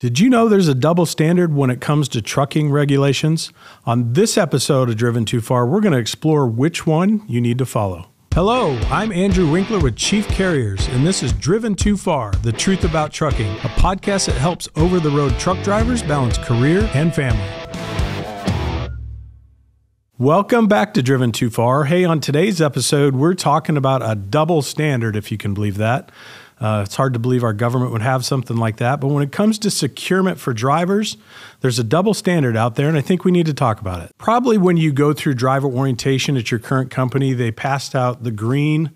Did you know there's a double standard when it comes to trucking regulations? On this episode of Driven Too Far, we're going to explore which one you need to follow. Hello, I'm Andrew Winkler with Chief Carriers, and this is Driven Too Far, the truth about trucking, a podcast that helps over-the-road truck drivers balance career and family. Welcome back to Driven Too Far. Hey, on today's episode, we're talking about a double standard, if you can believe that. It's hard to believe our government would have something like that. But when it comes to securement for drivers, there's a double standard out there, and I think we need to talk about it. Probably when you go through driver orientation at your current company, they passed out the green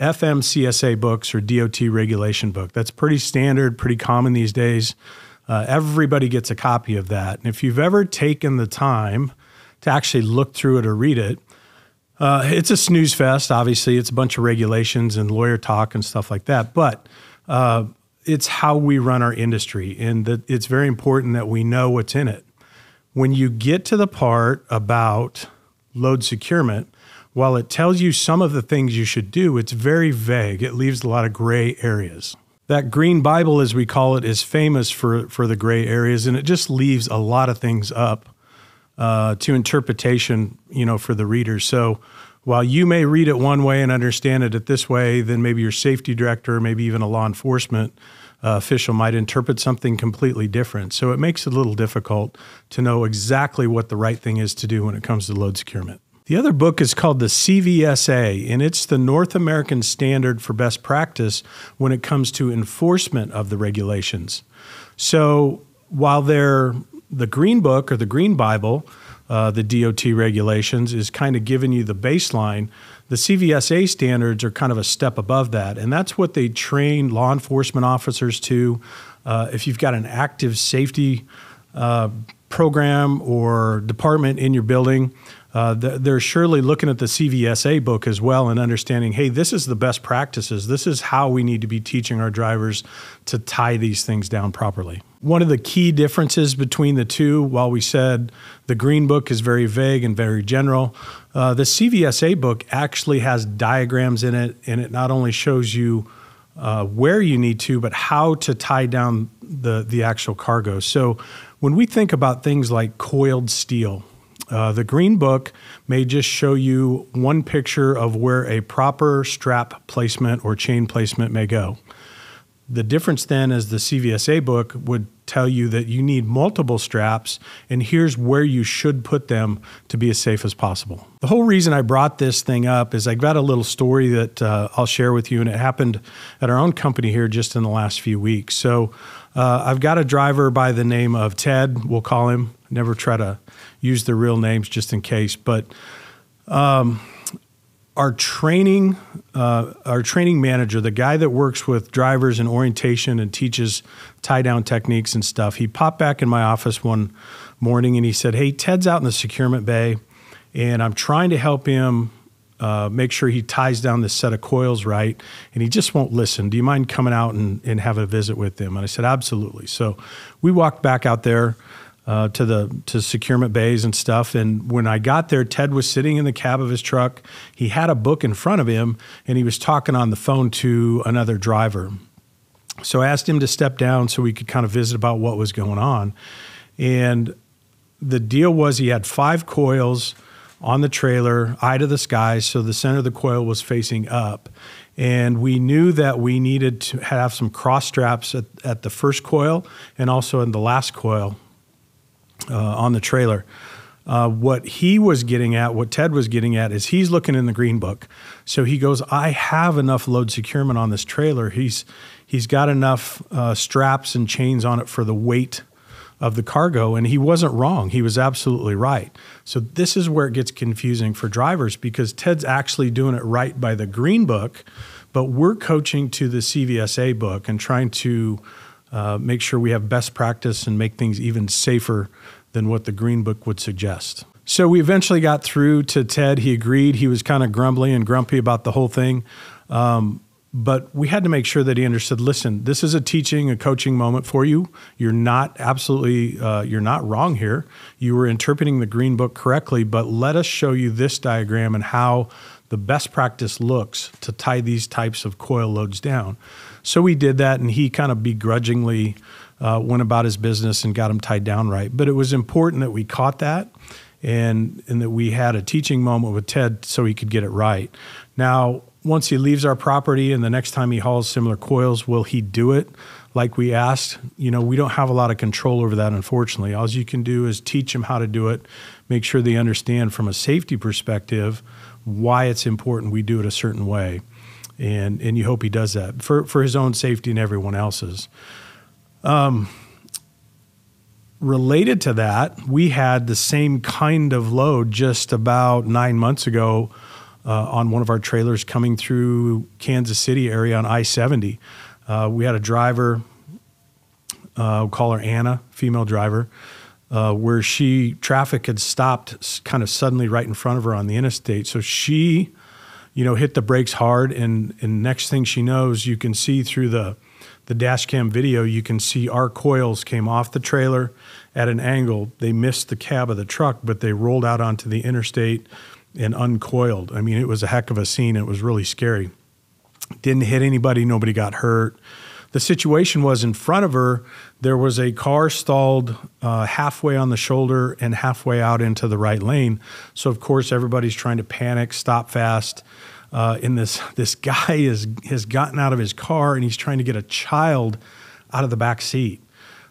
FMCSA books or DOT regulation book. That's pretty standard, pretty common these days. Everybody gets a copy of that. And if you've ever taken the time to actually look through it or read it, it's a snooze fest. Obviously, it's a bunch of regulations and lawyer talk and stuff like that. But it's how we run our industry, and it's very important that we know what's in it. When you get to the part about load securement, while it tells you some of the things you should do, it's very vague. It leaves a lot of gray areas. That green Bible, as we call it, is famous for the gray areas, and it just leaves a lot of things up to interpretation, for the reader. So while you may read it one way and understand it this way, then maybe your safety director, maybe even a law enforcement official might interpret something completely different. So it makes it a little difficult to know exactly what the right thing is to do when it comes to load securement. The other book is called the CVSA, and it's the North American Standard for Best Practice when it comes to enforcement of the regulations. So while the Green Book or the Green Bible, the DOT regulations, is kind of giving you the baseline, the CVSA standards are kind of a step above that. And that's what they train law enforcement officers to. If you've got an active safety program or department in your building, they're surely looking at the CVSA book as well and understanding, hey, this is the best practices. This is how we need to be teaching our drivers to tie these things down properly. One of the key differences between the two, while we said the Green Book is very vague and very general, the CVSA book actually has diagrams in it, and it not only shows you where you need to, but how to tie down the actual cargo. So when we think about things like coiled steel, the Green Book may just show you one picture of where a proper strap placement or chain placement may go. The difference then is the CVSA book would tell you that you need multiple straps, and here's where you should put them to be as safe as possible. The whole reason I brought this thing up is I've got a little story that I'll share with you, and it happened at our own company here just in the last few weeks. So I've got a driver by the name of Ted, we'll call him. Never try to use their real names just in case, but our training manager, the guy that works with drivers in orientation and teaches tie-down techniques and stuff, he popped back in my office one morning and he said, hey, Ted's out in the securement bay, and I'm trying to help him make sure he ties down this set of coils right, and he just won't listen. Do you mind coming out and have a visit with him? And I said, absolutely. So we walked back out there to securement bays and stuff. And when I got there, Ted was sitting in the cab of his truck. He had a book in front of him, and he was talking on the phone to another driver. So I asked him to step down so we could kind of visit about what was going on. And the deal was he had 5 coils on the trailer, eye to the sky, so the center of the coil was facing up. And we knew that we needed to have some cross straps at the first coil and also in the last coil on the trailer. What Ted was getting at is he's looking in the Green Book. So he goes, I have enough load securement on this trailer. He's got enough straps and chains on it for the weight of the cargo, and he wasn't wrong. He was absolutely right. So this is where it gets confusing for drivers, because Ted's actually doing it right by the Green Book, but we're coaching to the CVSA book and trying to make sure we have best practice and make things even safer than what the Green Book would suggest. So we eventually got through to Ted. He agreed. He was kind of grumbly and grumpy about the whole thing. But we had to make sure that he understood, listen, this is a coaching moment for you. You're not you're not wrong here. You were interpreting the Green Book correctly, but let us show you this diagram and how the best practice looks to tie these types of coil loads down. So we did that, and he kind of begrudgingly went about his business and got him tied down right. But it was important that we caught that and that we had a teaching moment with Ted so he could get it right. Now, once he leaves our property and the next time he hauls similar coils, will he do it like we asked? We don't have a lot of control over that, unfortunately. All you can do is teach him how to do it, make sure they understand from a safety perspective why it's important we do it a certain way. And you hope he does that for his own safety and everyone else's. Related to that, we had the same kind of load just about 9 months ago on one of our trailers coming through Kansas City area on I-70. We had a driver, we'll call her Anna, female driver, where traffic had stopped kind of suddenly right in front of her on the interstate. So she, hit the brakes hard, and next thing she knows, you can see through the dash cam video, you can see our coils came off the trailer at an angle. They missed the cab of the truck, but they rolled out onto the interstate and uncoiled. I mean, it was a heck of a scene. It was really scary. Didn't hit anybody. Nobody got hurt. The situation was in front of her, there was a car stalled halfway on the shoulder and halfway out into the right lane. So, of course, everybody's trying to panic, stop fast. And this guy has gotten out of his car and he's trying to get a child out of the back seat.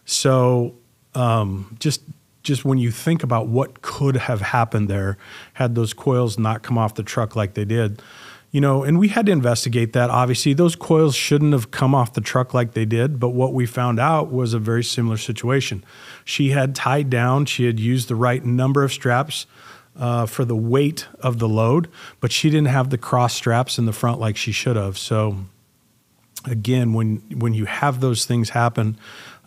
So just when you think about what could have happened there, had those coils not come off the truck like they did, and we had to investigate that. Obviously, those coils shouldn't have come off the truck like they did, but what we found out was a very similar situation. She had tied down, she had used the right number of straps for the weight of the load, but she didn't have the cross straps in the front like she should have. So again, when you have those things happen,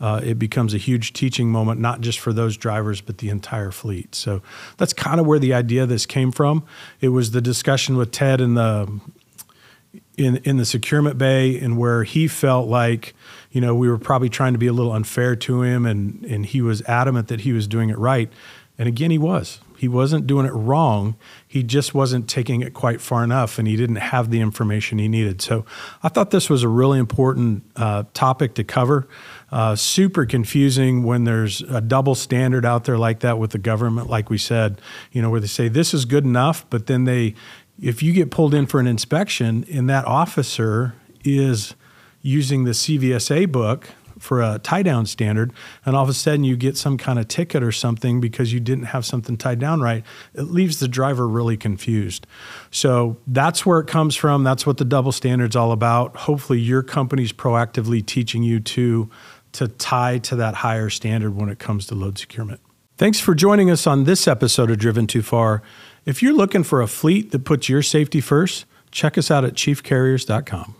it becomes a huge teaching moment, not just for those drivers, but the entire fleet. So that's kind of where the idea of this came from. It was the discussion with Ted in the securement bay, and where he felt like, we were probably trying to be a little unfair to him, and he was adamant that he was doing it right. And again, he was. He wasn't doing it wrong. He just wasn't taking it quite far enough, and he didn't have the information he needed. So I thought this was a really important topic to cover. Super confusing when there's a double standard out there like that with the government, like we said, where they say this is good enough, but then if you get pulled in for an inspection and that officer is using the CVSA book for a tie-down standard, and all of a sudden you get some kind of ticket or something because you didn't have something tied down right, it leaves the driver really confused. So that's where it comes from. That's what the double standard's all about. Hopefully your company's proactively teaching you to tie to that higher standard when it comes to load securement. Thanks for joining us on this episode of Driven Too Far. If you're looking for a fleet that puts your safety first, check us out at chiefcarriers.com.